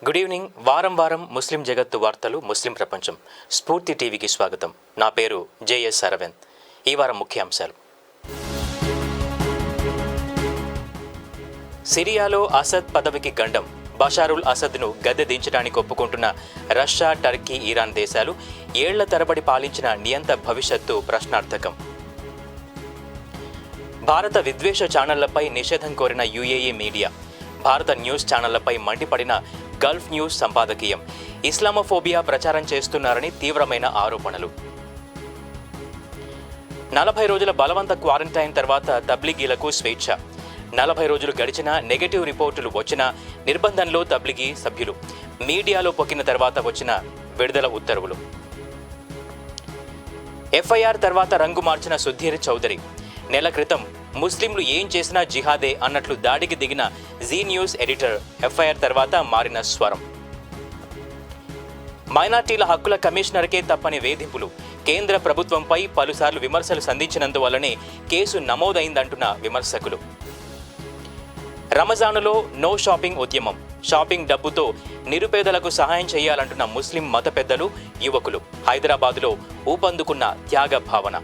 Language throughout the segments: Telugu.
Good evening. వారం ముస్లిం జగత్తు వార్తలు, ముస్లిం ప్రపంచం. స్ఫూర్తి టీవీకి స్వాగతం. నా పేరు జేఎస్ అరవింద్. ఈ వారం ముఖ్యాంశాలు: సిరియాలో అసద్ పదవికి గండం. బషారుల్ అసద్ను గద్దె దించడానికి ఒప్పుకుంటున్న రష్యా, టర్కీ, ఇరాన్ దేశాలు ఏళ్ల తరబడి పాలించిన నియంత భవిష్యత్తు ప్రశ్నార్థకం. భారత విద్వేష ఛానళ్లపై నిషేధం కోరిన యుఏఈ మీడియా. భారత న్యూస్ ఛానళ్లపై మండిపడిన గల్ఫ్ న్యూస్ సంపాదకీయం. ఇస్లామోఫోబియా ప్రచారం చేస్తున్నారని తీవ్రమైన ఆరోపణలు. 40 రోజుల బలవంత క్వారంటైన్ తర్వాత తబ్లిగీలకు స్వేచ్ఛ. 40 రోజులు గడిచినా నెగటివ్ రిపోర్టులు వచ్చినా నిర్బంధంలో తబ్లిగీ సభ్యులు. మీడియాలో పొక్కిన తర్వాత వచ్చిన విడుదల ఉత్తర్వులు. ఎఫ్ఐఆర్ తర్వాత రంగు మార్చిన సుధీర్ చౌదరి. నెల క్రితం ముస్లింలు ఏం చేసినా జిహాదే అన్నట్లు దాడికి దిగిన జీ న్యూస్ ఎడిటర్ ఎఫ్ఐఆర్ తర్వాత మారిన స్వరం. మైనార్టీల హక్కుల కమిషనర్కే తప్పని వేధింపులు. కేంద్ర ప్రభుత్వంపై పలుసార్లు విమర్శలు సంధించినందువల్లనే కేసు నమోదైందంటున్న విమర్శకులు. రంజానులో నో షాపింగ్ ఉద్యమం. షాపింగ్ డబ్బుతో నిరుపేదలకు సహాయం చేయాలంటున్న ముస్లిం మత పెద్దలు, యువకులు. హైదరాబాదులో ఊపందుకున్న త్యాగ భావన.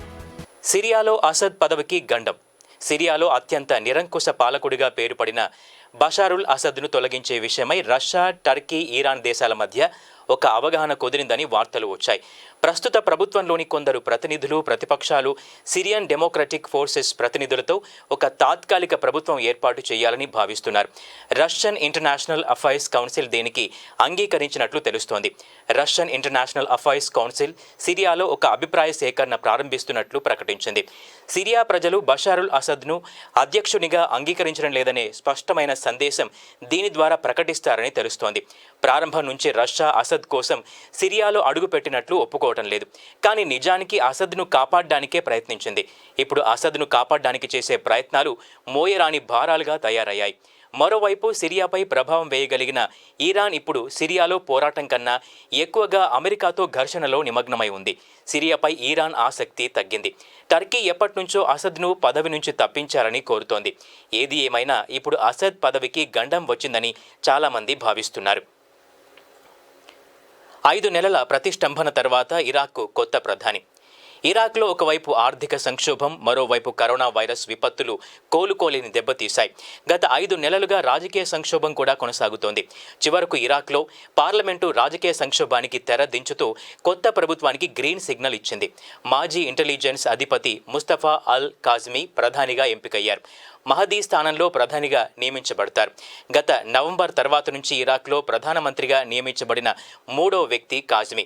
సిరియాలో అసద్ పదవికి గండం. సిరియాలో అత్యంత నిరంకుశ పాలకుడిగా పేరుపడిన బషారుల్ అసద్ను తొలగించే విషయమై రష్యా, టర్కీ, ఇరాన్ దేశాల మధ్య ఒక అవగాహన కుదిరిందని వార్తలు వచ్చాయి. ప్రస్తుత ప్రభుత్వంలోని కొందరు ప్రతినిధులు, ప్రతిపక్షాలు సిరియన్ డెమోక్రటిక్ ఫోర్సెస్ ప్రతినిధులతో ఒక తాత్కాలిక ప్రభుత్వం ఏర్పాటు చేయాలని భావిస్తున్నారు. రష్యన్ ఇంటర్నేషనల్ అఫైర్స్ కౌన్సిల్ దీనికి అంగీకరించినట్లు తెలుస్తోంది. రష్యన్ ఇంటర్నేషనల్ అఫైర్స్ కౌన్సిల్ సిరియాలో ఒక అభిప్రాయ సేకరణ ప్రారంభిస్తున్నట్లు ప్రకటించింది. సిరియా ప్రజలు బషారుల్ అసద్ను అధ్యక్షునిగా అంగీకరించడం లేదనే స్పష్టమైన సందేశం దీని ద్వారా ప్రకటిస్తారని తెలుస్తోంది. ప్రారంభం నుంచి రష్యా అసద్ కోసం సిరియాలో అడుగుపెట్టినట్లు ఒప్పుకోవటం లేదు. కానీ నిజానికి అసద్ను కాపాడడానికే ప్రయత్నించింది. ఇప్పుడు అసద్ను కాపాడడానికి చేసే ప్రయత్నాలు మోయరాని భారాలుగా తయారయ్యాయి. మరోవైపు సిరియాపై ప్రభావం వేయగలిగిన ఇరాన్ ఇప్పుడు సిరియాలో పోరాటం కన్నా ఎక్కువగా అమెరికాతో ఘర్షణలో నిమగ్నమై ఉంది. సిరియాపై ఇరాన్ ఆసక్తి తగ్గింది. టర్కీ ఎప్పటినుంచో అసద్ను పదవి నుంచి తప్పించాలని కోరుతోంది. ఏది ఏమైనా ఇప్పుడు అసద్ పదవికి గండం వచ్చిందని చాలామంది భావిస్తున్నారు. 5 నెలల ప్రతిష్టంభన తర్వాత ఇరాక్కు కొత్త ప్రధాని. ఇరాక్లో ఒకవైపు ఆర్థిక సంక్షోభం, మరోవైపు కరోనా వైరస్ విపత్తులు కోలుకోలేని దెబ్బతీశాయి. గత 5 నెలలుగా రాజకీయ సంక్షోభం కూడా కొనసాగుతోంది. చివరకు ఇరాక్లో పార్లమెంటు రాజకీయ సంక్షోభానికి తెర దించుతూ కొత్త ప్రభుత్వానికి గ్రీన్ సిగ్నల్ ఇచ్చింది. మాజీ ఇంటెలిజెన్స్ అధిపతి ముస్తఫా అల్ కాజ్మీ ప్రధానిగా ఎంపికయ్యారు. మహదీ స్థానంలో ప్రధానిగా నియమించబడతారు. గత నవంబర్ తర్వాత నుంచి ఇరాక్లో ప్రధానమంత్రిగా నియమించబడిన 3వ వ్యక్తి కాజ్మీ.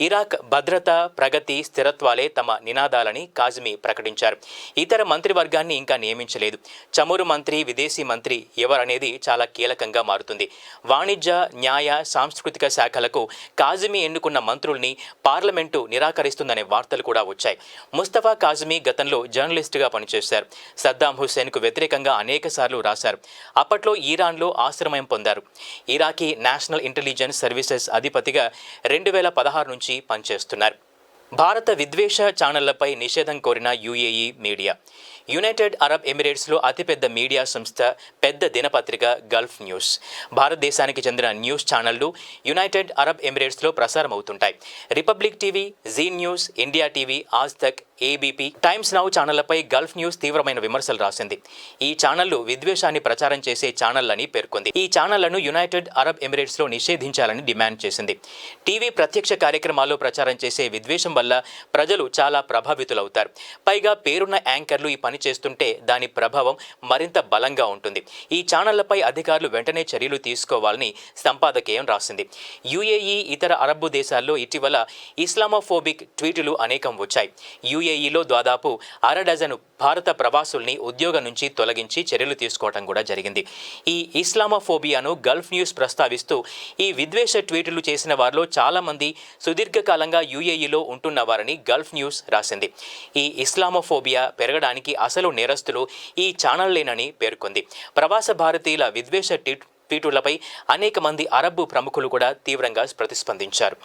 ఇరాక్ భద్రత, ప్రగతి, స్థిరత్వాలే తమ నినాదాలని కాజ్మీ ప్రకటించారు. ఇతర మంత్రివర్గాన్ని ఇంకా నియమించలేదు. చమురు మంత్రి, విదేశీ మంత్రి ఎవరనేది చాలా కీలకంగా మారుతుంది. వాణిజ్య, న్యాయ, సాంస్కృతిక శాఖలకు కాజ్మీ ఎన్నుకున్న మంత్రుల్ని పార్లమెంటు నిరాకరిస్తుందనే వార్తలు కూడా వచ్చాయి. ముస్తఫా కాజ్మీ గతంలో జర్నలిస్టుగా పనిచేశారు. సద్దాం హుస్సేన్కు వ్యతిరేకంగా అనేకసార్లు రాశారు. అప్పట్లో ఇరాన్లో ఆశ్రమం పొందారు. ఇరాకీ నేషనల్ ఇంటెలిజెన్స్ సర్వీసెస్ అధిపతిగా 2016 నుంచి పనిచేస్తున్నారు. భారత విద్వేష ఛానళ్లపై నిషేధం కోరిన యుఏఈ మీడియా. యునైటెడ్ అరబ్ ఎమిరేట్స్లో అతిపెద్ద మీడియా సంస్థ, పెద్ద దినపత్రిక గల్ఫ్ న్యూస్. భారతదేశానికి చెందిన న్యూస్ ఛానళ్లు యునైటెడ్ అరబ్ ఎమిరేట్స్లో ప్రసారం అవుతుంటాయి. Republic TV, Zee News, India TV, Aaj Tak, ABP, Times Now ఛానళ్లపై గల్ఫ్ న్యూస్ తీవ్రమైన విమర్శలు రాసింది. ఈ ఛానళ్లు విద్వేషాన్ని ప్రచారం చేసే ఛానళ్లని పేర్కొంది. ఈ ఛానళ్లను యునైటెడ్ అరబ్ ఎమిరేట్స్లో నిషేధించాలని డిమాండ్ చేసింది. టీవీ ప్రత్యక్ష కార్యక్రమాల్లో ప్రచారం చేసే విద్వేషం వల్ల ప్రజలు చాలా ప్రభావితులవుతారు. పైగా పేరున్న యాంకర్లు ఈ పని చేస్తుంటే దాని ప్రభావం మరింత బలంగా ఉంటుంది. ఈ ఛానళ్లపై అధికారులు వెంటనే చర్యలు తీసుకోవాలని సంపాదకీయం రాసింది. యుఏఈ, ఇతర అరబ్బు దేశాల్లో ఇటీవల ఇస్లామోఫోబిక్ ట్వీటులు అనేకం వచ్చాయి. యుఏఈలో దాదాపు 1/2 డజను భారత ప్రవాసుల్ని ఉద్యోగం నుంచి తొలగించి చర్యలు తీసుకోవడం కూడా జరిగింది. ఈ ఇస్లామోఫోబియాను గల్ఫ్ న్యూస్ ప్రస్తావిస్తూ ఈ విద్వేష ట్వీటులు చేసిన వారిలో చాలామంది సుదీర్ఘకాలంగా యుఏఈలో ఉంటున్నవారని గల్ఫ్ న్యూస్ రాసింది. ఈ ఇస్లామోఫోబియా పెరగడానికి అసలు నేరస్తులు ఈ ఛానళ్లేనని పేర్కొంది. ప్రవాస భారతీయుల విద్వేష ట్వీటులపై అనేక మంది అరబ్బు ప్రముఖులు కూడా తీవ్రంగా ప్రతిస్పందించారు.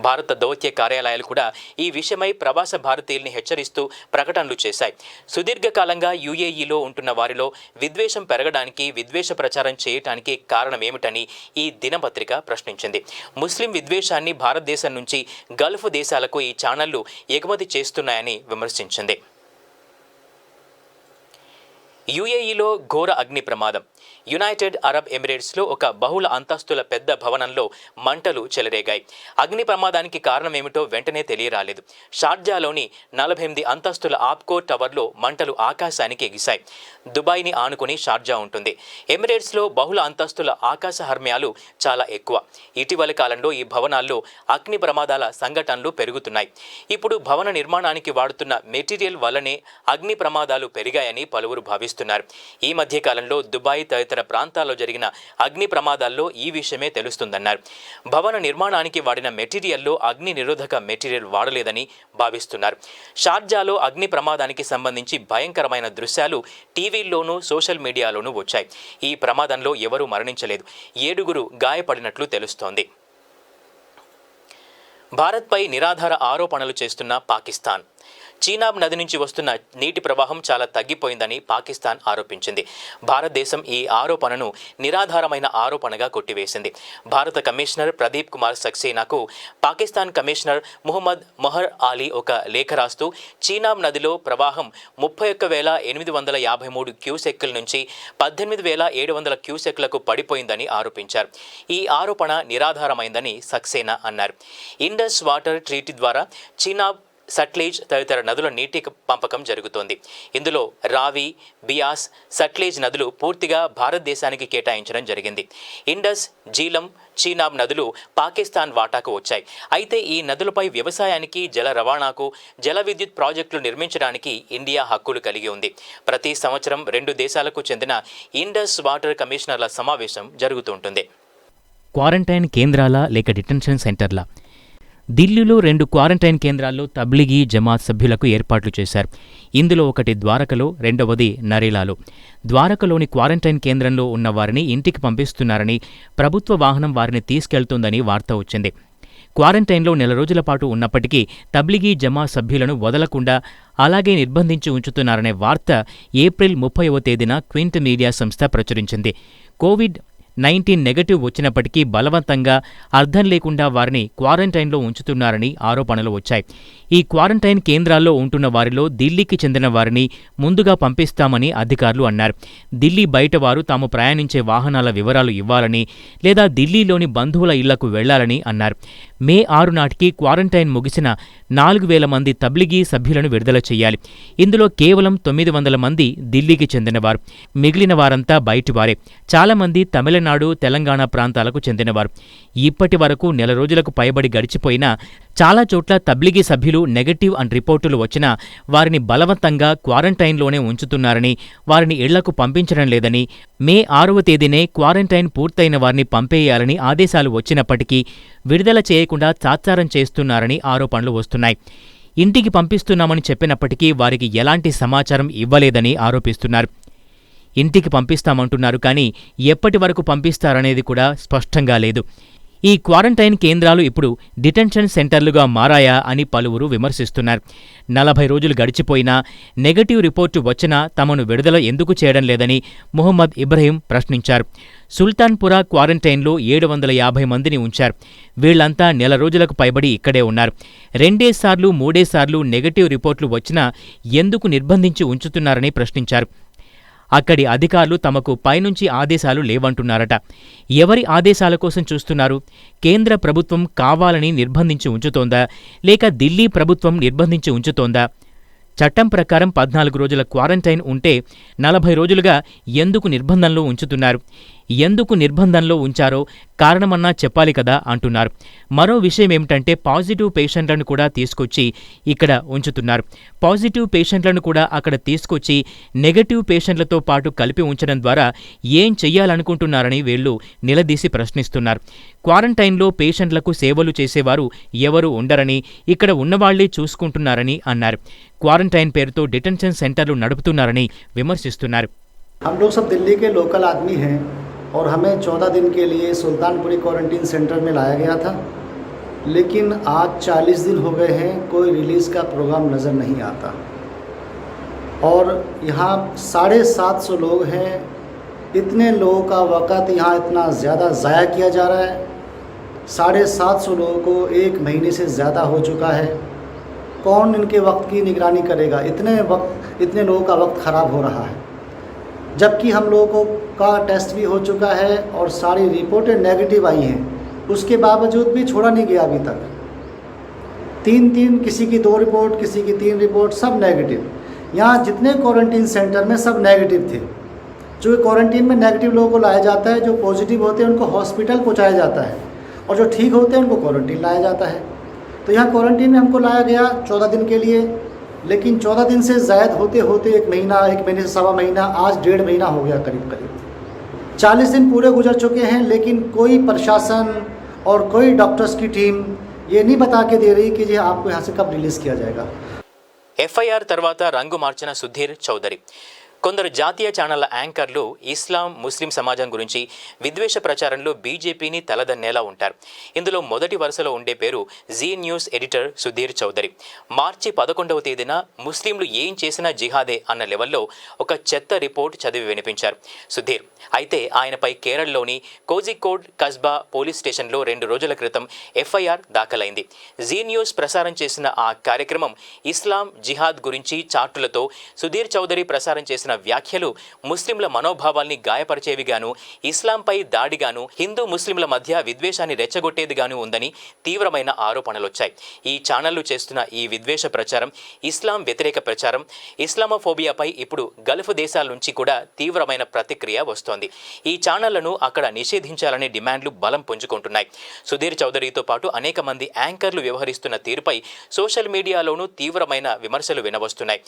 భారత దౌత్య కార్యాలయాలు కూడా ఈ విషయమై ప్రవాస భారతీయుల్ని హెచ్చరిస్తూ ప్రకటనలు చేశాయి. సుదీర్ఘకాలంగా యుఏఈలో ఉంటున్న వారిలో విద్వేషం పెరగడానికి, విద్వేష ప్రచారం చేయటానికి కారణమేమిటని ఈ దినపత్రిక ప్రశ్నించింది. ముస్లిం విద్వేషాన్ని భారతదేశం నుంచి గల్ఫ్ దేశాలకు ఈ ఛానళ్లు ఎగుమతి చేస్తున్నాయని విమర్శించింది. యుఏఈలో ఘోర అగ్ని ప్రమాదం. యునైటెడ్ అరబ్ ఎమిరేట్స్లో ఒక బహుళ అంతస్తుల పెద్ద భవనంలో మంటలు చెలరేగాయి. అగ్ని ప్రమాదానికి కారణమేమిటో వెంటనే తెలియరాలేదు. షార్జాలోని 48 అంతస్తుల ఆప్కో టవర్లో మంటలు ఆకాశానికి ఎగిశాయి. దుబాయ్ని ఆనుకుని షార్జా ఉంటుంది. ఎమిరేట్స్లో బహుళ అంతస్తుల ఆకాశ హర్మ్యాలు చాలా ఎక్కువ. ఇటీవలి కాలంలో ఈ భవనాల్లో అగ్ని ప్రమాదాల సంఘటనలు పెరుగుతున్నాయి. ఇప్పుడు భవన నిర్మాణానికి వాడుతున్న మెటీరియల్ వల్లనే అగ్ని ప్రమాదాలు పెరిగాయని పలువురు భావిస్తున్నారు. ఈ మధ్య కాలంలో దుబాయ్ తదితర ప్రాంతాల్లో జరిగిన అగ్ని ప్రమాదాల్లో ఈ విషయమే తెలుస్తుందన్నారు. భవన నిర్మాణానికి వాడిన మెటీరియల్లో అగ్ని నిరోధక మెటీరియల్ వాడలేదని భావిస్తున్నారు. షార్జాలో అగ్ని ప్రమాదానికి సంబంధించి భయంకరమైన దృశ్యాలు టీవీల్లోనూ సోషల్ మీడియాలోనూ వచ్చాయి. ఈ ప్రమాదంలో ఎవరూ మరణించలేదు. 7 గాయపడినట్లు తెలుస్తోంది. భారత్పై నిరాధార ఆరోపణలు చేస్తున్న పాకిస్తాన్. చీనాబ్ నది నుంచి వస్తున్న నీటి ప్రవాహం చాలా తగ్గిపోయిందని పాకిస్తాన్ ఆరోపించింది. భారతదేశం ఈ ఆరోపణను నిరాధారమైన ఆరోపణగా కొట్టివేసింది. భారత కమిషనర్ ప్రదీప్ కుమార్ సక్సేనాకు పాకిస్తాన్ కమిషనర్ ముహమ్మద్ మొహర్ అలీ ఒక లేఖ రాస్తూ చీనాబ్ నదిలో ప్రవాహం 31,853 క్యూసెక్కుల నుంచి 18,700 క్యూసెక్లకు పడిపోయిందని ఆరోపించారు. ఈ ఆరోపణ నిరాధారమైందని సక్సేనా అన్నారు. ఇండస్ వాటర్ ట్రీటీ ద్వారా చీనాబ్, సట్లెజ్ తదితర నదుల నీటి పంపకం జరుగుతోంది. ఇందులో రావి, బియాస్, సట్లెజ్ నదులు పూర్తిగా భారతదేశానికి కేటాయించడం జరిగింది. ఇండస్, జీలం, చీనాబ్ నదులు పాకిస్తాన్ వాటాకు వచ్చాయి. అయితే ఈ నదులపై వ్యవసాయానికి, జల రవాణాకు, జల విద్యుత్ ప్రాజెక్టులు నిర్మించడానికి ఇండియా హక్కులు కలిగి ఉంది. ప్రతి సంవత్సరం 2 దేశాలకు చెందిన ఇండస్ వాటర్ కమిషనర్ల సమావేశం జరుగుతుంటుంది. క్వారంటైన్ కేంద్రాల లేక డిటెన్షన్ సెంటర్ల. ఢిల్లీలో 2 క్వారంటైన్ కేంద్రాల్లో తబ్లిగీ జమాత్ సభ్యులకు ఏర్పాట్లు చేశారు. ఇందులో ఒకటి ద్వారకలో, రెండవది నరేలాలో. ద్వారకలోని క్వారంటైన్ కేంద్రంలో ఉన్న వారిని ఇంటికి పంపిస్తున్నారని, ప్రభుత్వ వాహనం వారిని తీసుకెళ్తోందని వార్త వచ్చింది. క్వారంటైన్లో 1 రోజుల పాటు ఉన్నప్పటికీ తబ్లిగీ జమాత్ సభ్యులను వదలకుండా అలాగే నిర్బంధించి ఉంచుతున్నారనే వార్త ఏప్రిల్ 30వ తేదీన క్వింట్ మీడియా సంస్థ ప్రచురించింది. కోవిడ్-19 నెగటివ్ వచ్చినప్పటికీ బలవంతంగా అర్థం లేకుండా వారిని క్వారంటైన్లో ఉంచుతున్నారని ఆరోపణలు వచ్చాయి. ఈ క్వారంటైన్ కేంద్రాల్లో ఉంటున్న వారిలో ఢిల్లీకి చెందిన వారిని ముందుగా పంపిస్తామని అధికారులు అన్నారు. ఢిల్లీ బయట వారు తాము ప్రయాణించే వాహనాల వివరాలు ఇవ్వాలని లేదా ఢిల్లీలోని బంధువుల ఇళ్లకు వెళ్లాలని అన్నారు. మే 6 నాటికి క్వారంటైన్ ముగిసిన 4,000 మంది తబ్లిగీ సభ్యులను విడుదల చేయాలి. ఇందులో కేవలం 900 మంది ఢిల్లీకి చెందినవారు. మిగిలిన వారంతా బయటివారే. చాలామంది తమిళనాడు, తెలంగాణ ప్రాంతాలకు చెందినవారు. ఇప్పటి వరకు 1 రోజులకు పైబడి గడిచిపోయినా చాలా చోట్ల తబ్లిగీ సభ్యులు నెగటివ్ అని రిపోర్టులు వచ్చినా వారిని బలవంతంగా క్వారంటైన్లోనే ఉంచుతున్నారని, వారిని ఇళ్లకు పంపించడం లేదని, మే 6వ తేదీనే క్వారంటైన్ పూర్తయిన వారిని పంపేయాలని ఆదేశాలు వచ్చినప్పటికీ విడుదల చేయకుండా తాత్సారం చేస్తున్నారని ఆరోపణలు వస్తున్నాయి. ఇంటికి పంపిస్తున్నామని చెప్పినప్పటికీ వారికి ఎలాంటి సమాచారం ఇవ్వలేదని ఆరోపిస్తున్నారు. ఇంటికి పంపిస్తామంటున్నారు కానీ ఎప్పటి వరకు పంపిస్తారనేది కూడా స్పష్టంగా లేదు. ఈ క్వారంటైన్ కేంద్రాలు ఇప్పుడు డిటెన్షన్ సెంటర్లుగా మారాయా అని పలువురు విమర్శిస్తున్నారు. 40 రోజులు గడిచిపోయినా నెగటివ్ రిపోర్టు వచ్చినా తమను విడుదల ఎందుకు చేయడం లేదని ముహమ్మద్ ఇబ్రహీం ప్రశ్నించారు. సుల్తాన్పురా క్వారంటైన్లో 750 మందిని ఉంచారు. వీళ్లంతా 1 రోజులకు పైబడి ఇక్కడే ఉన్నారు. 2 సార్లు 3 సార్లు నెగటివ్ రిపోర్టులు వచ్చినా ఎందుకు నిర్బంధించి ఉంచుతున్నారని ప్రశ్నించారు. అక్కడి అధికారులు తమకు పైనుంచి ఆదేశాలు లేవంటున్నారట. ఎవరి ఆదేశాల కోసం చూస్తున్నారు? కేంద్ర ప్రభుత్వం కావాలని నిర్బంధించి ఉంచుతోందా, లేక ఢిల్లీ ప్రభుత్వం నిర్బంధించి ఉంచుతోందా? చట్టం ప్రకారం 14 రోజుల క్వారంటైన్ ఉంటే 40 రోజులుగా ఎందుకు నిర్బంధంలో ఉంచుతున్నారు? ఎందుకు నిర్బంధంలో ఉంచారో కారణమన్నా చెప్పాలి కదా అంటున్నారు. మరో విషయం ఏమిటంటే పాజిటివ్ పేషెంట్లను కూడా తీసుకొచ్చి ఇక్కడ ఉంచుతున్నారు. పాజిటివ్ పేషెంట్లను కూడా అక్కడ తీసుకొచ్చి నెగటివ్ పేషెంట్లతో పాటు కలిపి ఉంచడం ద్వారా ఏం చెయ్యాలనుకుంటున్నారని వీళ్లు నిలదీసి ప్రశ్నిస్తున్నారు. క్వారంటైన్లో పేషెంట్లకు సేవలు చేసేవారు ఎవరూ ఉండరని, ఇక్కడ ఉన్నవాళ్లే చూసుకుంటున్నారని అన్నారు. క్వారంటైన్ పేరుతో డిటెన్షన్ సెంటర్లు నడుపుతున్నారని విమర్శిస్తున్నారు. हम लोग सब दिल्ली के लोकल आदमी हैं और हमें 14 दिन के लिए सुल्तानपुरी क्वारंटीन सेंटर में लाया गया था, लेकिन आज 40 दिन हो गए हैं, कोई रिलीज़ का प्रोग्राम नज़र नहीं आता। और यहाँ 750 लोग हैं, इतने लोगों का वक़्त यहाँ इतना ज़्यादा ज़ाया किया जा रहा है। 750 लोगों को 1 महीने से ज़्यादा हो चुका है। कौन इनके वक्त की निगरानी करेगा? इतने लोगों का वक्त ख़राब हो रहा है, जबकि हम लोगों का टेस्ट भी हो चुका है और सारी रिपोर्टें नेगेटिव आई हैं, उसके बावजूद भी छोड़ा नहीं गया अभी तक। 3 किसी की 2 रिपोर्ट, किसी की 3 रिपोर्ट, सब नेगेटिव। यहाँ जितने क्वारंटीन सेंटर में सब नेगेटिव थे। जो क्वारंटीन में नेगेटिव लोगों को लाया जाता है, जो पॉजिटिव होते हैं उनको हॉस्पिटल पहुँचाया जाता है, और जो ठीक होते हैं उनको क्वारंटीन लाया जाता है। तो यहाँ क्वारंटीन में हमको लाया गया 14 दिन के लिए, लेकिन 14 दिन से ज़ायद होते होते 1 महीना, 1 महीने से सवा महीना, आज 1.5 महीना हो गया करीब करीब। 40 दिन पूरे गुजर चुके हैं, लेकिन कोई प्रशासन और कोई डॉक्टर्स की टीम ये नहीं बता के दे रही कि जी आपको यहाँ से कब रिलीज़ किया जाएगा। ఎఫ్ఐఆర్ తర్వాత రంగు మార్చిన సుధీర్ చౌదరి. కొందరు జాతీయ ఛానళ్ల యాంకర్లు ఇస్లాం ముస్లిం సమాజం గురించి విద్వేష ప్రచారంలో బీజేపీని తలదన్నేలా ఉంటారు. ఇందులో మొదటి వరుసలో ఉండే పేరు జీ న్యూస్ ఎడిటర్ సుధీర్ చౌదరి. మార్చి 11వ తేదీన ముస్లింలు ఏం చేసినా జిహాదే అన్న లెవెల్లో ఒక చెత్త రిపోర్ట్ చదివి వినిపించారు సుధీర్. అయితే ఆయనపై కేరళలోని కోజికోడ్ కస్బా పోలీస్ స్టేషన్లో 2 రోజుల క్రితం ఎఫ్ఐఆర్ దాఖలైంది. జీ న్యూస్ ప్రసారం చేసిన ఆ కార్యక్రమం ఇస్లాం జిహాద్ గురించి చార్టులతో సుధీర్ చౌదరి ప్రసారం చేసిన వ్యాఖ్యలు ముస్లింల మనోభావాల్ని గాయపరిచేవిగాను, ఇస్లాంపై దాడిగాను, హిందూ ముస్లింల మధ్య విద్వేషాన్ని రెచ్చగొట్టేదిగాను ఉందని తీవ్రమైన ఆరోపణలొచ్చాయి. ఈ ఛానళ్లు చేస్తున్న ఈ విద్వేష ప్రచారం, ఇస్లాం వ్యతిరేక ప్రచారం, ఇస్లామోఫోబియాపై ఇప్పుడు గల్ఫ్ దేశాల నుంచి కూడా తీవ్రమైన ప్రతిక్రియ వస్తోంది. ఈ ఛానళ్లను అక్కడ నిషేధించాలనే డిమాండ్లు బలం పుంజుకుంటున్నాయి. సుధీర్ చౌదరితో పాటు అనేక మంది యాంకర్లు వ్యవహరిస్తున్న తీరుపై సోషల్ మీడియాలోనూ తీవ్రమైన విమర్శలు వినవస్తున్నాయి.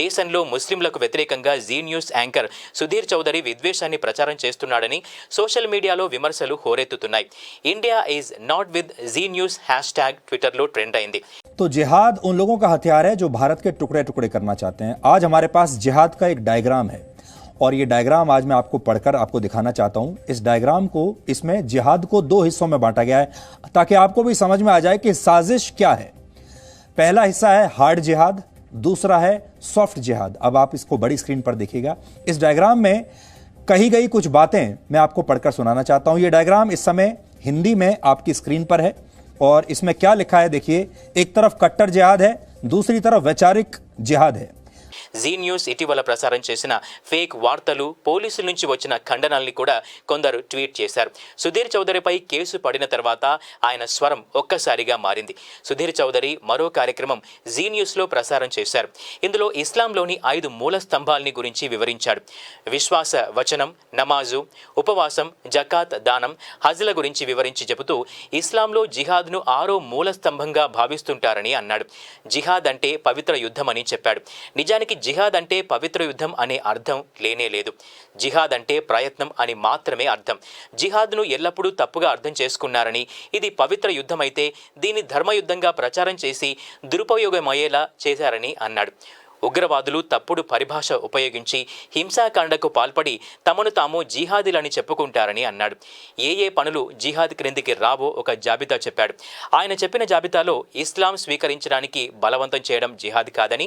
దేశంలో ముస్లింలకు వ్యతిరేకంగా జీ న్యూస్ యాంకర్ సుధీర్ చౌదరి విద్వేషాన్ని ప్రచారం చేస్తున్నాడని సోషల్ మీడియాలో విమర్శలు హోరెత్తుతున్నాయి. India is not with Zee news hashtag ట్విట్టర్లో ట్రెండ్ అయింది. तो जिहाद उन लोगों का हथियार है जो भारत के टुकड़े टुकड़े करना चाहते हैं। आज हमारे पास जिहाद का एक डायग्राम है, और ये डायग्राम आज मैं आपको पढ़कर आपको दिखाना चाहता हूं। इस डायग्राम को, इसमें जिहाद को 2 हिस्सों में बांटा गया है, ताकि आपको भी समझ में आ जाए कि साजिश क्या है। पहला हिस्सा है हार्ड जिहाद, दूसरा है सॉफ्ट जिहाद। अब आप इसको बड़ी स्क्रीन पर देखिएगा। इस डायग्राम में कही गई कुछ बातें मैं आपको पढ़कर सुनाना चाहता हूं। यह डायग्राम इस समय हिंदी में आपकी स्क्रीन पर है, और इसमें क्या लिखा है देखिए। एक तरफ कट्टर जिहाद है, दूसरी तरफ वैचारिक जिहाद है। జీ న్యూస్ ఇటీవల ప్రసారం చేసిన ఫేక్ వార్తలు, పోలీసుల నుంచి వచ్చిన ఖండనల్ని కూడా కొందరు ట్వీట్ చేశారు. సుధీర్ చౌదరిపై కేసు పడిన తర్వాత ఆయన స్వరం ఒక్కసారిగా మారింది. సుధీర్ చౌదరి మరో కార్యక్రమం జీ న్యూస్లో ప్రసారం చేశారు. ఇందులో ఇస్లాంలోని 5 మూల స్తంభాల్ని గురించి వివరించాడు. విశ్వాస వచనం, నమాజు, ఉపవాసం, జకాత్, దానం, హజ్ల గురించి వివరించి చెబుతూ ఇస్లాంలో జిహాద్ను 6వ మూల స్తంభంగా భావిస్తుంటారని అన్నాడు. జిహాద్ అంటే పవిత్ర యుద్ధమని చెప్పాడు. నిజానికి జిహాద్ అంటే పవిత్ర యుద్ధం అనే అర్థం లేనే లేదు. జిహాద్ అంటే ప్రయత్నం అని మాత్రమే అర్థం. జిహాద్ను ఎల్లప్పుడూ తప్పుగా అర్థం చేసుకున్నారని, ఇది పవిత్ర యుద్ధం అయితే దీన్ని ధర్మయుద్ధంగా ప్రచారం చేసి దురుపయోగమయ్యేలా చేశారని అన్నాడు. ఉగ్రవాదులు తప్పుడు పరిభాష ఉపయోగించి హింసాకాండకు పాల్పడి తమను తాము జిహాదీలని చెప్పుకుంటారని అన్నాడు. ఏ పనులు జిహాద్ క్రిందికి రావో ఒక జాబితా చెప్పాడు. ఆయన చెప్పిన జాబితాలో ఇస్లాం స్వీకరించడానికి బలవంతం చేయడం జిహాద్ కాదని,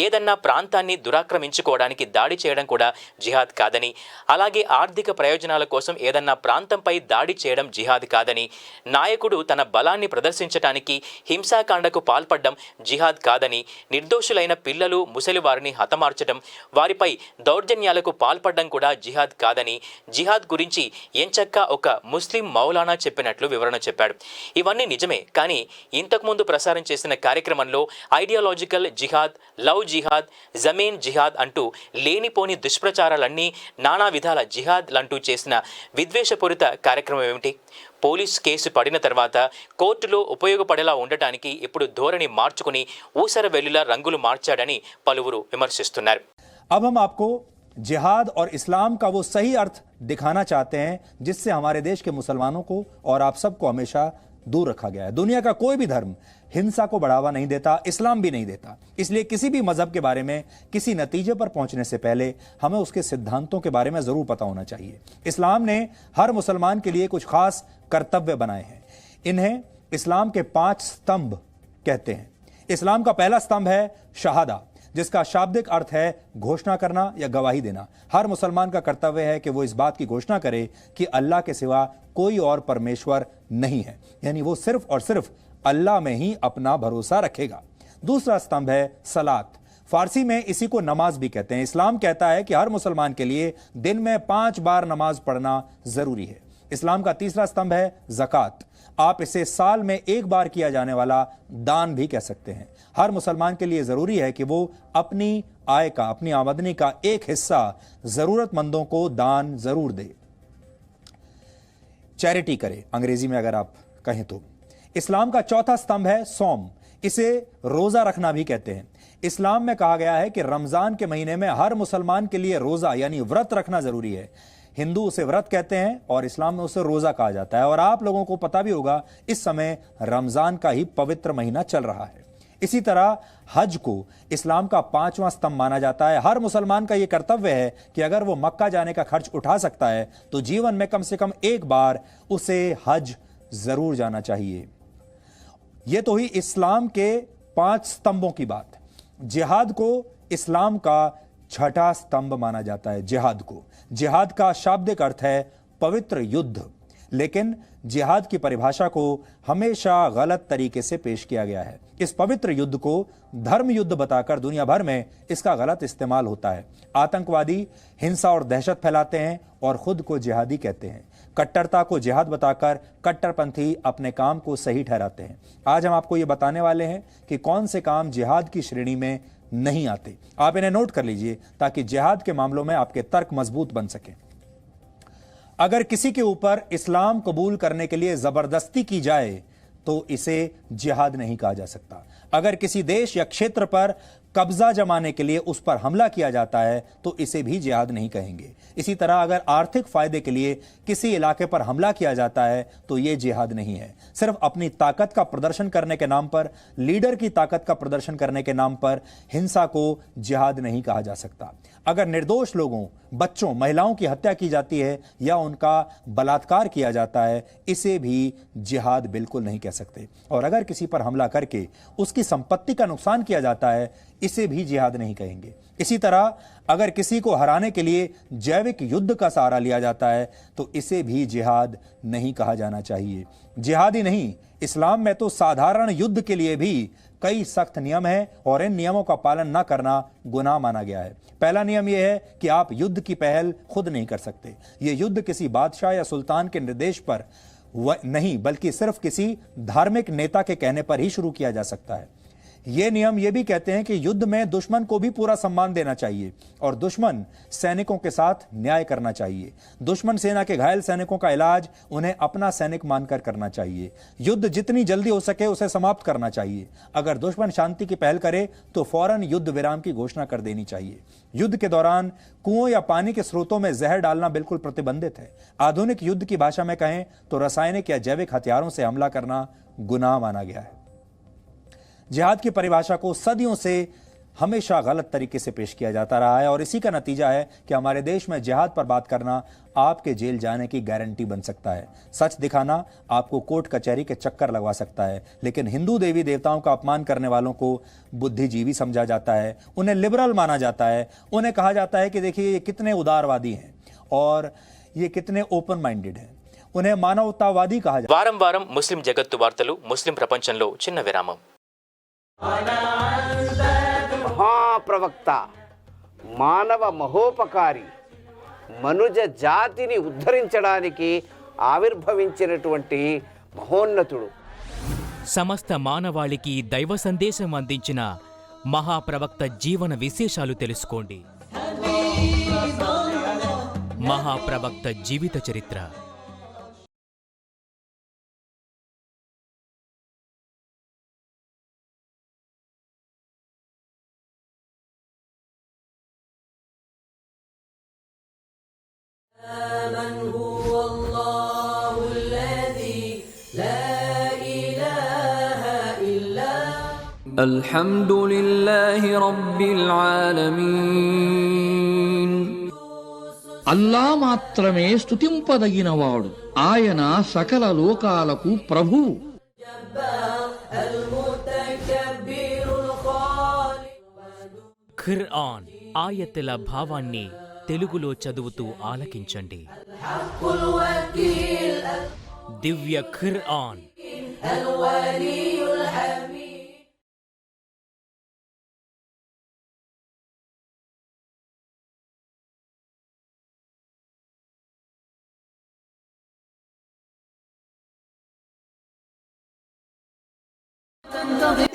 ఏదన్నా ప్రాంతాన్ని దురాక్రమించుకోవడానికి దాడి చేయడం కూడా జిహాద్ కాదని, అలాగే ఆర్థిక ప్రయోజనాల కోసం ఏదన్నా ప్రాంతంపై దాడి చేయడం జిహాద్ కాదని, నాయకుడు తన బలాన్ని ప్రదర్శించడానికి హింసాకాండకు పాల్పడడం జిహాద్ కాదని, నిర్దోషులైన పిల్లలు ముసలి వారిని హతమార్చడం, వారిపై దౌర్జన్యాలకు పాల్పడడం కూడా జిహాద్ కాదని, జిహాద్ గురించి ఎంచక్కా ఒక ముస్లిం మౌలానా చెప్పినట్లు వివరణ చెప్పాడు. ఇవన్నీ నిజమే, కానీ ఇంతకుముందు ప్రసారం చేసిన కార్యక్రమంలో ఐడియాలజికల్ జిహాద్, లవ్ జిహాద్, జమీన్ జిహాద్ అంటూ లేనిపోని దుష్ప్రచారాలన్నీ, నానా విధాల జిహాద్లంటూ చేసిన విద్వేషపూరిత కార్యక్రమం ఏమిటి? పోలీస్ కేసు పడిన తర్వాత కోర్టులో ఉపయోగపడేలా ఉండటానికి ఇప్పుడు ధోరణి మార్చుకుని ఊసర వెల్లులా రంగులు మార్చాడని పలువురు విమర్శిస్తున్నారు. अब हम आपको जिहाद और इस्लाम का वो सही अर्थ दिखाना चाहते हैं, जिससे हमारे देश के मुसलमानों को और आप सबको हमेशा दूर रखा गया है। दुनिया का कोई भी धर्म हिंसा को बढ़ावा नहीं देता, इस्लाम भी नहीं देता। इसलिए किसी भी मजहब के बारे में किसी नतीजे पर पहुंचने से पहले हमें उसके सिद्धांतों के बारे में जरूर पता होना चाहिए। इस्लाम ने हर मुसलमान के लिए कुछ खास कर्तव्य बनाए हैं। इन्हें इस्लाम के 5 स्तंभ कहते हैं। इस्लाम का पहला स्तंभ है शहादा, जिसका शाब्दिक अर्थ है घोषणा करना या गवाही देना। हर मुसलमान का कर्तव्य है कि वो इस बात की घोषणा करे कि अल्लाह के सिवा कोई और परमेश्वर नहीं है, यानी वो सिर्फ और सिर्फ अल्लाह में ही अपना भरोसा रखेगा। दूसरा स्तंभ है सलात, फारसी में इसी को नमाज भी कहते हैं। इस्लाम कहता है कि हर मुसलमान के लिए दिन में 5 बार नमाज पढ़ना जरूरी है। इस्लाम का तीसरा स्तंभ है ज़कात, आप इसे साल में 1 बार किया जाने वाला दान भी कह सकते हैं। हर मुसलमान के लिए जरूरी है कि वो अपनी आय का, अपनी आमदनी का एक हिस्सा जरूरतमंदों को दान जरूर दे, चैरिटी करे अंग्रेजी में अगर आप कहें तो। इस्लाम का चौथा स्तंभ है सौम, इसे रोजा रखना भी कहते हैं। इस्लाम में कहा गया है कि रमजान के महीने में हर मुसलमान के लिए रोजा यानी व्रत रखना जरूरी है। हिंदू उसे व्रत कहते हैं और इस्लाम में उसे रोजा कहा जाता है। और आप लोगों को पता भी होगा इस समय रमजान का ही पवित्र महीना चल रहा है। इसी तरह हज को इस्लाम का 5वां स्तंभ माना जाता है। हर मुसलमान का यह कर्तव्य है कि अगर वो मक्का जाने का खर्च उठा सकता है तो जीवन में कम से कम 1 बार उसे हज जरूर जाना चाहिए। यह तो ही इस्लाम के 5 स्तंभों की बात। जिहाद को इस्लाम का 6ठा स्तंभ माना जाता है। जिहाद का शाब्दिक अर्थ है पवित्र युद्ध, लेकिन जिहाद की परिभाषा को हमेशा गलत तरीके से पेश किया गया है। इस पवित्र युद्ध को धर्म युद्ध बताकर दुनिया भर में इसका गलत इस्तेमाल होता है। आतंकवादी हिंसा और दहशत फैलाते हैं और खुद को जिहादी कहते हैं। कट्टरता को जिहाद बताकर कट्टरपंथी अपने काम को सही ठहराते हैं। आज हम आपको ये बताने वाले हैं कि कौन से काम जिहाद की श्रेणी में नहीं आते। आप इन्हें नोट कर लीजिए ताकि जिहाद के मामलों में आपके तर्क मजबूत बन सके। अगर किसी के ऊपर इस्लाम कबूल करने के लिए जबरदस्ती की जाए तो इसे जिहाद नहीं कहा जा सकता। अगर किसी देश या क्षेत्र पर कब्जा जमाने के लिए उस पर हमला किया जाता है तो इसे भी जिहाद नहीं कहेंगे। इसी तरह अगर आर्थिक फायदे के लिए किसी इलाके पर हमला किया जाता है तो यह जिहाद नहीं है। सिर्फ अपनी ताकत का प्रदर्शन करने के नाम पर, लीडर की ताकत का प्रदर्शन करने के नाम पर हिंसा को जिहाद नहीं कहा जा सकता। अगर निर्दोष लोगों, बच्चों, महिलाओं की हत्या की जाती है या उनका बलात्कार किया जाता है, इसे भी जिहाद बिल्कुल नहीं कह सकते। और अगर किसी पर हमला करके उसकी संपत्ति का नुकसान किया जाता है, इसे भी जिहाद नहीं कहेंगे। इसी तरह अगर किसी को हराने के लिए जैविक युद्ध का सहारा लिया जाता है तो इसे भी जिहाद नहीं कहा जाना चाहिए। जिहाद ही नहीं, इस्लाम में तो साधारण युद्ध के लिए भी कई सख्त नियम हैं और इन नियमों का पालन न करना गुनाह माना गया है। पहला नियम यह है कि आप युद्ध की पहल खुद नहीं कर सकते। यह युद्ध किसी बादशाह या सुल्तान के निर्देश पर नहीं, बल्कि सिर्फ किसी धार्मिक नेता के कहने पर ही शुरू किया जा सकता है। ये नियम ये भी कहते हैं कि युद्ध में दुश्मन को भी पूरा सम्मान देना चाहिए और दुश्मन सैनिकों के साथ न्याय करना चाहिए। दुश्मन सेना के घायल सैनिकों का इलाज उन्हें अपना सैनिक मानकर करना चाहिए। युद्ध जितनी जल्दी हो सके उसे समाप्त करना चाहिए। अगर दुश्मन शांति की पहल करे तो फौरन युद्ध विराम की घोषणा कर देनी चाहिए। युद्ध के दौरान कुओं या पानी के स्रोतों में जहर डालना बिल्कुल प्रतिबंधित है। आधुनिक युद्ध की भाषा में कहें तो रासायनिक या जैविक हथियारों से हमला करना गुनाह माना गया है। जिहाद की परिभाषा को सदियों से हमेशा गलत तरीके से पेश किया जाता रहा है और इसी का नतीजा है कि हमारे देश में जिहाद पर बात करना आपके जेल जाने की गारंटी बन सकता है। सच दिखाना आपको कोर्ट कचहरी के चक्कर लगवा सकता है। लेकिन हिंदू देवी देवताओं का अपमान करने वालों को बुद्धिजीवी समझा जाता है, उन्हें लिबरल माना जाता है। उन्हें कहा जाता है कि देखिए ये कितने उदारवादी हैं और ये कितने ओपन माइंडेड हैं। उन्हें मानवतावादी कहा जाता है। వారం వారం ముస్లిం జగత్తు వార్తలు, ముస్లిం ప్రపంచంలో చిన్న విరామం. మహాప్రవక్త, మానవ మహోపకారి, మనుజ జాతిని ఉద్ధరించడానికి ఆవిర్భవించినటువంటి మహోన్నతుడు, సమస్త మానవాళికి దైవ సందేశం అందించిన మహాప్రవక్త జీవన విశేషాలు తెలుసుకోండి. మహాప్రవక్త జీవిత చరిత్ర. من هو الله الذي لا إله إلا الحمد لله رب العالمين. అల్లా మాత్రమే స్తుతింపదగినవాడు, ఆయన సకల లోకాలకు ప్రభువు. ఖుర్ఆన్ ఆయతుల భావాన్ని తెలుగులో చదువుతూ ఆలకించండి. దివ్య ఖుర్ఆన్.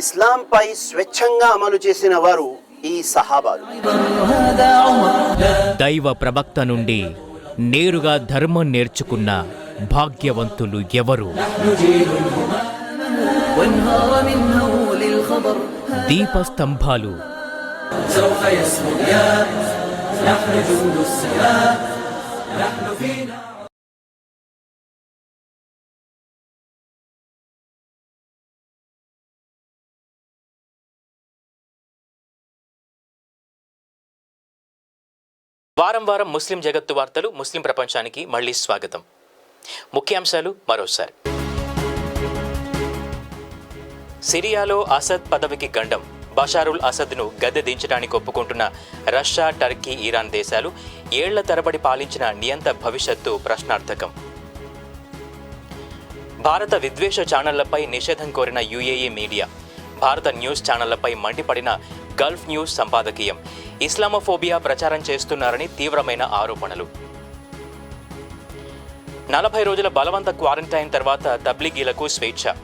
ఇస్లాంపై స్వచ్ఛంగా అమలు చేసిన వారు ఈ సహాబాలు. దైవ ప్రవక్త నుండి నేరుగా ధర్మం నేర్చుకున్న భాగ్యవంతులు ఎవరు? దీపస్తంభాలు. వారం వారం ముస్లిం జగత్తు వార్తలు, ముస్లిం ప్రపంచానికి మళ్ళీ స్వాగతం. ముఖ్యాంశాలు మరోసారి. సిరియాలో అసద్ పదవికి గండం. బషారుల్ అసద్ను గద్దె దించడానికి ఒప్పుకుంటున్న రష్యా, టర్కీ, ఇరాన్ దేశాలు. ఏళ్ల తరబడి పాలించిన నియంత భవిష్యత్తు ప్రశ్నార్థకం. భారత విద్వేష ఛానళ్లపై నిషేధం కోరిన యుఏఈ మీడియా. భారత న్యూస్ ఛానళ్లపై మండిపడిన గల్ఫ్ న్యూస్ సంపాదకీయం. ఇస్లామోఫోబియా ప్రచారం చేస్తున్నారని తీవ్రమైన ఆరోపణలు. 40 రోజుల బలవంత క్వారంటైన్ తర్వాత తబ్లిగీలకు స్వేచ్ఛ.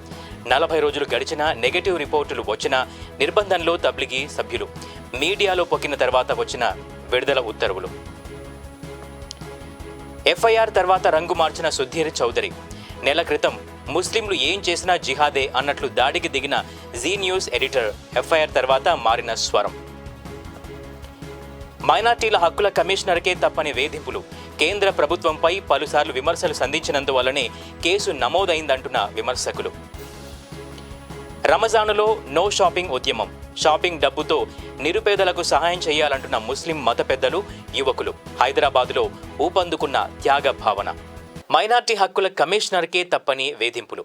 40 రోజులు గడిచినా నెగటివ్ రిపోర్టులు వచ్చినా నిర్బంధంలో తబ్లిగీ సభ్యులు. మీడియాలో పొక్కిన తర్వాత వచ్చిన విడుదల ఉత్తర్వులు. ఎఫ్ఐఆర్ తర్వాత రంగు మార్చిన సుధీర్ చౌదరి. నెల క్రితం ముస్లింలు ఏం చేసినా జిహాదే అన్నట్లు దాడికి దిగిన జీ న్యూస్ ఎడిటర్ ఎఫ్ఐఆర్ తర్వాత మారిన స్వరం. మైనార్టీల హక్కుల కమిషనర్కే తప్పని వేధింపులు. కేంద్ర ప్రభుత్వంపై పలుసార్లు విమర్శలు సంధించినందువల్లనే కేసు నమోదైందంటున్న విమర్శకులు. రమజానులో నో షాపింగ్ ఉద్యమం. షాపింగ్ డబ్బుతో నిరుపేదలకు సహాయం చేయాలంటున్న ముస్లిం మత పెద్దలు, యువకులు. హైదరాబాదులో ఊపందుకున్న త్యాగ భావన. మైనార్టీ హక్కుల కమిషనర్కే తప్పని వేధింపులు.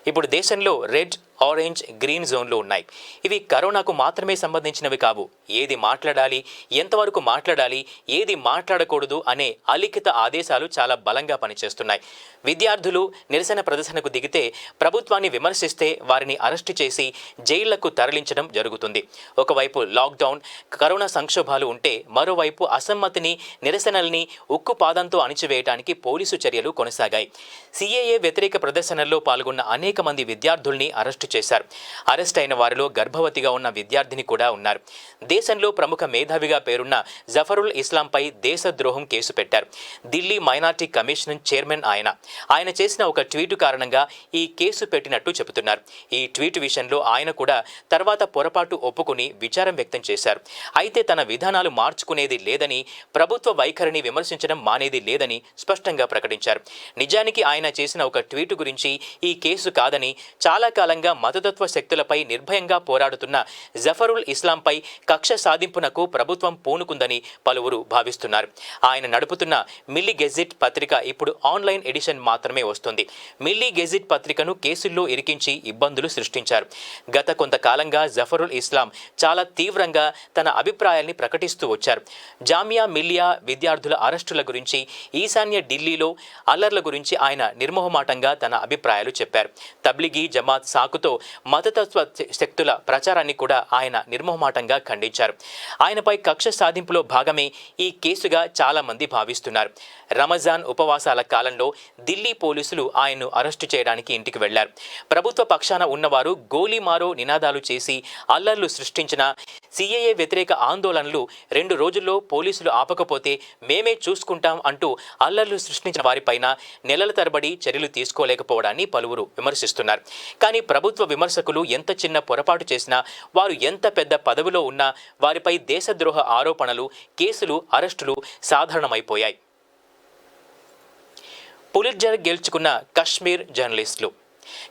ఇప్పుడు దేశంలో రెడ్, ఆరెంజ్, గ్రీన్ జోన్లు ఉన్నాయి. ఇవి కరోనాకు మాత్రమే సంబంధించినవి కావు. ఏది మాట్లాడాలి, ఎంతవరకు మాట్లాడాలి, ఏది మాట్లాడకూడదు అనే అలిఖిత ఆదేశాలు చాలా బలంగా పనిచేస్తున్నాయి. విద్యార్థులు నిరసన ప్రదర్శనకు దిగితే ప్రభుత్వాన్ని విమర్శిస్తే వారిని అరెస్టు చేసి జైళ్లకు తరలించడం జరుగుతుంది. ఒకవైపు లాక్డౌన్, కరోనా సంక్షోభాలు ఉంటే మరోవైపు అసమ్మతిని, నిరసనల్ని ఉక్కు పాదంతో అణిచివేయడానికి పోలీసు చర్యలు కొనసాగాయి. సిఏఏ వ్యతిరేక ప్రదర్శనల్లో పాల్గొన్న అనేక మంది విద్యార్థుల్ని అరెస్టు చేశారు. అరెస్ట్ అయిన వారిలో గర్భవతిగా ఉన్న విద్యార్థిని కూడా ఉన్నారు. దేశంలో ప్రముఖ మేధావిగా పేరున్న జఫరుల్ ఇస్లాంపై దేశద్రోహం కేసు పెట్టారు. ఢిల్లీ మైనార్టీ కమిషన్ చైర్మన్ ఆయన చేసిన ఒక ట్వీటు కారణంగా ఈ కేసు పెట్టినట్టు చెబుతున్నారు. ఈ ట్వీట్ విషయంలో ఆయన కూడా తర్వాత పొరపాటు ఒప్పుకుని విచారం వ్యక్తం చేశారు. అయితే తన విధానాలు మార్చుకునేది లేదని, ప్రభుత్వ వైఖరిని విమర్శించడం మానేది లేదని స్పష్టంగా ప్రకటించారు. నిజానికి ఆయన చేసిన ఒక ట్వీటు గురించి ఈ కేసు కాదని, చాలా కాలంగా మతతత్వ శక్తులపై నిర్భయంగా పోరాడుతున్న జఫరుల్ ఇస్లాంపై కక్ష సాధింపునకు ప్రభుత్వం పూనుకుందని పలువురు భావిస్తున్నారు. ఆయన నడుపుతున్న మిల్లీ గెజిట్ పత్రిక ఇప్పుడు ఆన్లైన్ ఎడిషన్ మాత్రమే వస్తుంది. మిల్లీ గెజిట్ పత్రికను కేసుల్లో ఇరికించి ఇబ్బందులు సృష్టించారు. గత కొంతకాలంగా జఫరుల్ ఇస్లాం చాలా తీవ్రంగా తన అభిప్రాయాల్ని ప్రకటిస్తూ వచ్చారు. జామియా మిల్లియా విద్యార్థుల అరెస్టుల గురించి, ఈశాన్య ఢిల్లీలో అల్లర్ల గురించి ఆయన నిర్మోహమాటంగా తన అభిప్రాయాలు చెప్పారు. తబ్లిగీ జమాత్ సాకుతో మతతత్వ శక్తుల ప్రచారాన్ని కూడా ఆయన నిర్మోహమాటంగా ఖండించారు. ఆయనపై కక్ష సాధింపులో భాగమే ఈ కేసుగా చాలా మంది భావిస్తున్నారు. రమజాన్ ఉపవాసాల కాలంలో ఢిల్లీ పోలీసులు ఆయన్ను అరెస్టు చేయడానికి ఇంటికి వెళ్లారు. ప్రభుత్వ పక్షాన ఉన్నవారు గోలీమారో నినాదాలు చేసి అల్లర్లు సృష్టించిన సిఏఏ వ్యతిరేక ఆందోళనలు 2 రోజుల్లో పోలీసులు ఆపకపోతే మేమే చూసుకుంటాం అంటూ అల్లర్లు సృష్టించిన వారిపైన నెలల తరబడి చర్యలు తీసుకోలేకపోవడాన్ని పలువురు విమర్శిస్తున్నారు. కానీ ప్రభుత్వ విమర్శకులు ఎంత చిన్న పొరపాటు చేసినా, వారు ఎంత పెద్ద పదవిలో ఉన్నా వారిపై దేశద్రోహ ఆరోపణలు, కేసులు, అరెస్టులు సాధారణమైపోయాయి. పులిట్జర్ గెలుచుకున్న కశ్మీర్ జర్నలిస్టులు.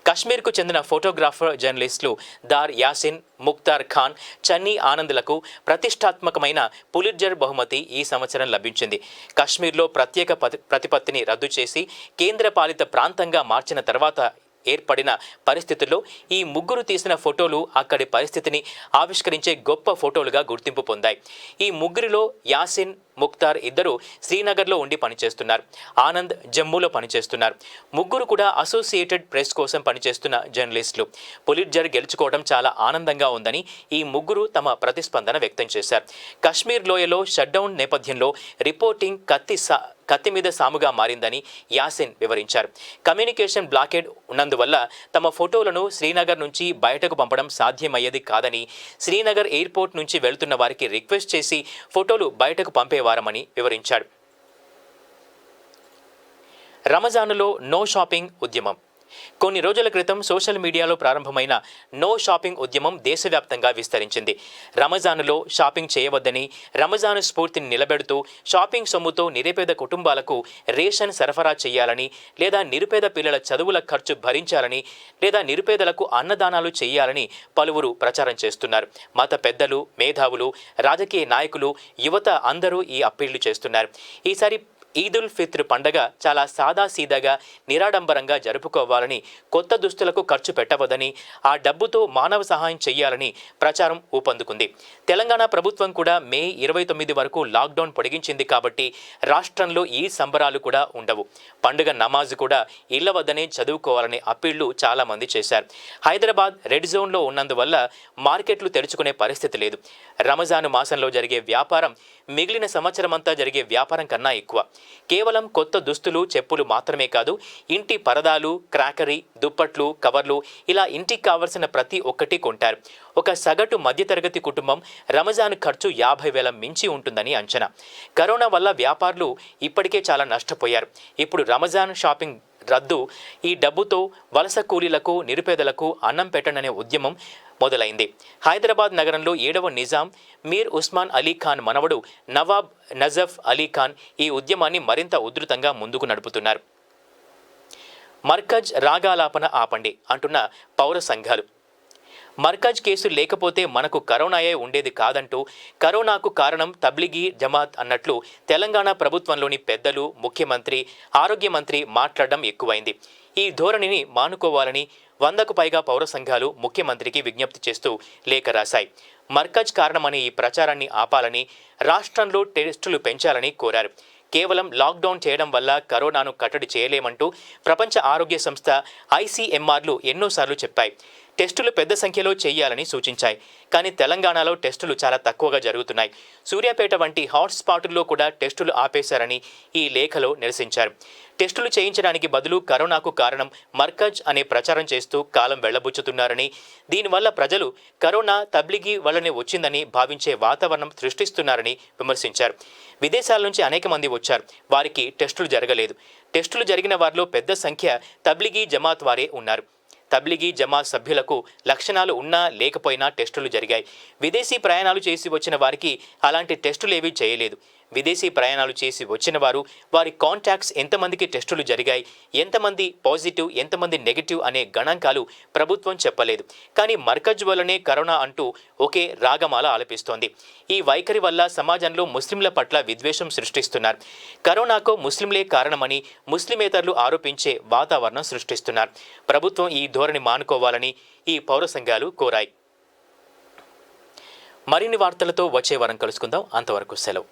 కశ్మీర్కు చెందిన ఫోటోగ్రాఫర్ జర్నలిస్టులు దార్ యాసిన్, ముఖ్తార్ ఖాన్, చన్నీ ఆనంద్లకు ప్రతిష్టాత్మకమైన పులిట్జర్ బహుమతి ఈ సంవత్సరం లభించింది. కశ్మీర్లో ప్రత్యేక ప్రతిపత్తిని రద్దు చేసి కేంద్రపాలిత ప్రాంతంగా మార్చిన తర్వాత ఏర్పడిన పరిస్థితుల్లో ఈ ముగ్గురు తీసిన ఫోటోలు అక్కడి పరిస్థితిని ఆవిష్కరించే గొప్ప ఫోటోలుగా గుర్తింపు పొందాయి. ఈ ముగ్గురిలో యాసిన్, ముఖ్తార్ ఇద్దరు శ్రీనగర్లో ఉండి పనిచేస్తున్నారు. ఆనంద్ జమ్మూలో పనిచేస్తున్నారు. ముగ్గురు కూడా అసోసియేటెడ్ ప్రెస్ కోసం పనిచేస్తున్న జర్నలిస్టులు. పులిట్జర్ గెలుచుకోవడం చాలా ఆనందంగా ఉందని ఈ ముగ్గురు తమ ప్రతిస్పందన వ్యక్తం చేశారు. కశ్మీర్ లోయలో షట్డౌన్ నేపథ్యంలో రిపోర్టింగ్ కత్తి మీద సాముగా మారిందని యాసిన్ వివరించారు. కమ్యూనికేషన్ బ్లాకేడ్ ఉన్నందువల్ల తమ ఫోటోలను శ్రీనగర్ నుంచి బయటకు పంపడం సాధ్యమయ్యేది కాదని, శ్రీనగర్ ఎయిర్పోర్ట్ నుంచి వెళ్తున్న వారికి రిక్వెస్ట్ చేసి ఫోటోలు బయటకు పంపేవారమని వివరించాడు. రమజానులో నో షాపింగ్ ఉద్యమం. కొన్ని రోజుల క్రితం సోషల్ మీడియాలో ప్రారంభమైన నో షాపింగ్ ఉద్యమం దేశవ్యాప్తంగా విస్తరించింది. రమజానులో షాపింగ్ చేయవద్దని, రమజాను స్ఫూర్తిని నిలబెడుతూ షాపింగ్ సొమ్ముతో నిరుపేద కుటుంబాలకు రేషన్ సరఫరా చేయాలని, లేదా నిరుపేద పిల్లల చదువుల ఖర్చు భరించాలని, లేదా నిరుపేదలకు అన్నదానాలు చేయాలని పలువురు ప్రచారం చేస్తున్నారు. మత పెద్దలు, మేధావులు, రాజకీయ నాయకులు, యువత అందరూ ఈ అప్పీళ్లు చేస్తున్నారు. ఈసారి ఈదుల్ ఫిత్ర్ పండగ చాలా సాదాసీదాగా, నిరాడంబరంగా జరుపుకోవాలని, కొత్త దుస్తులకు ఖర్చు పెట్టవద్దని, ఆ డబ్బుతో మానవ సహాయం చేయాలని ప్రచారం ఊపందుకుంది. తెలంగాణ ప్రభుత్వం కూడా మే 29 వరకు లాక్డౌన్ పొడిగించింది కాబట్టి రాష్ట్రంలో ఈ సంబరాలు కూడా ఉండవు. పండుగ నమాజ్ కూడా ఇళ్ల వద్దనే చదువుకోవాలనే అప్పీళ్లు చాలామంది చేశారు. హైదరాబాద్ రెడ్ జోన్లో ఉన్నందువల్ల మార్కెట్లు తెరుచుకునే పరిస్థితి లేదు. రమజాను మాసంలో జరిగే వ్యాపారం మిగిలిన సంవత్సరమంతా జరిగే వ్యాపారం కన్నా ఎక్కువ. కేవలం కొత్త దుస్తులు, చెప్పులు మాత్రమే కాదు, ఇంటి పరదాలు, క్రాకరీ, దుప్పట్లు, కవర్లు, ఇలా ఇంటికి కావలసిన ప్రతి ఒక్కటి కొంటారు. ఒక సగటు మధ్యతరగతి కుటుంబం రమజాన్ ఖర్చు 50,000 మించి ఉంటుందని అంచనా. కరోనా వల్ల వ్యాపారులు ఇప్పటికే చాలా నష్టపోయారు. ఇప్పుడు రమజాన్ షాపింగ్ రద్దు, ఈ డబ్బుతో వలస కూలీలకు, నిరుపేదలకు అన్నం పెట్టననే ఉద్యమం మొదలైంది. హైదరాబాద్ నగరంలో 7వ నిజాం మీర్ ఉస్మాన్ అలీ ఖాన్ మనవడు నవాబ్ నజఫ్ అలీ ఖాన్ ఈ ఉద్యమాన్ని మరింత ఉధృతంగా ముందుకు నడుపుతున్నారు. మర్కజ్ రాగాలాపన ఆపండి అంటున్న పౌర సంఘాలు. మర్కజ్ కేసు లేకపోతే మనకు కరోనాయే ఉండేది కాదంటూ, కరోనాకు కారణం తబ్లిగీ జమాత్ అన్నట్లు తెలంగాణ ప్రభుత్వంలోని పెద్దలు, ముఖ్యమంత్రి, ఆరోగ్య మంత్రి మాట్లాడడం ఎక్కువైంది. ఈ ధోరణిని మానుకోవాలని 100కు పైగా పౌర సంఘాలు ముఖ్యమంత్రికి విజ్ఞప్తి చేస్తూ లేఖ రాశాయి. మర్కజ్ కారణమని ఈ ప్రచారాన్ని ఆపాలని, రాష్ట్రంలో టెస్టులు పెంచాలని కోరారు. కేవలం లాక్డౌన్ చేయడం వల్ల కరోనాను కట్టడి చేయలేమంటూ ప్రపంచ ఆరోగ్య సంస్థ ICMRలు ఎన్నోసార్లు చెప్పాయి. టెస్టులు పెద్ద సంఖ్యలో చేయాలని సూచించాయి. కానీ తెలంగాణలో టెస్టులు చాలా తక్కువగా జరుగుతున్నాయి. సూర్యాపేట వంటి హాట్స్పాటుల్లో కూడా టెస్టులు ఆపేశారని ఈ లేఖలో నిరసించారు. టెస్టులు చేయించడానికి బదులు కరోనాకు కారణం మర్కజ్ అనే ప్రచారం చేస్తూ కాలం వెళ్లబుచ్చుతున్నారని, దీనివల్ల ప్రజలు కరోనా తబ్లిగీ వల్లనే వచ్చిందని భావించే వాతావరణం సృష్టిస్తున్నారని విమర్శించారు. విదేశాల నుంచి అనేక మంది వచ్చారు, వారికి టెస్టులు జరగలేదు. టెస్టులు జరిగిన వారిలో పెద్ద సంఖ్య తబ్లిగీ జమాత్ వారే ఉన్నారు. తబ్లిగీ జమాత్ సభ్యులకు లక్షణాలు ఉన్నా లేకపోయినా టెస్టులు జరిగాయి. విదేశీ ప్రయాణాలు చేసి వచ్చిన వారికి అలాంటి టెస్టులేవీ చేయలేదు. విదేశీ ప్రయాణాలు చేసి వచ్చిన వారు, వారి కాంటాక్ట్స్ ఎంతమందికి టెస్టులు జరిగాయి, ఎంతమంది పాజిటివ్, ఎంతమంది నెగిటివ్ అనే గణాంకాలు ప్రభుత్వం చెప్పలేదు. కానీ మర్కజ్ వల్లనే కరోనా అంటూ ఒకే రాగమాల ఆలపిస్తోంది. ఈ వైఖరి వల్ల సమాజంలో ముస్లింల పట్ల విద్వేషం సృష్టిస్తున్నారు. కరోనాకు ముస్లింలే కారణమని ముస్లిమేతరులు ఆరోపించే వాతావరణం సృష్టిస్తున్నారు. ప్రభుత్వం ఈ ధోరణి మానుకోవాలని ఈ పౌర సంఘాలు కోరాయి. మరిన్ని వార్తలతో వచ్చే వారం కలుసుకుందాం. అంతవరకు సెలవు.